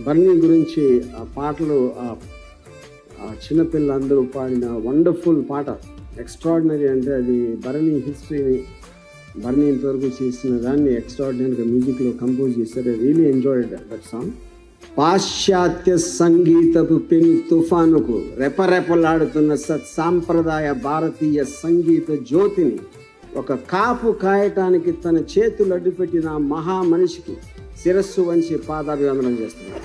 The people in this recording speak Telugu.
బర్నీ గురించి ఆ పాటలు చిన్నపిల్లలందరూ పాడిన వండర్ఫుల్ పాట, ఎక్స్ట్రాడినరీ. అంటే అది బర్నీ హిస్టరీని, బర్నీ ఇంతవరకు చేసిన దాన్ని ఎక్స్ట్రాడినరీగా మ్యూజిక్లో కంపోజ్ చేశారు. I really enjoyed that song. పాశ్చాత్య సంగీతపు పెను తుఫానుకు రెపరెపలాడుతున్న సాంప్రదాయ భారతీయ సంగీత జ్యోతిని ఒక కాపు కాయటానికి తన చేతులు అడ్డుపెట్టిన మహా మనిషికి శిరస్సు వంచి పాదాభివందనం చేస్తున్నారు.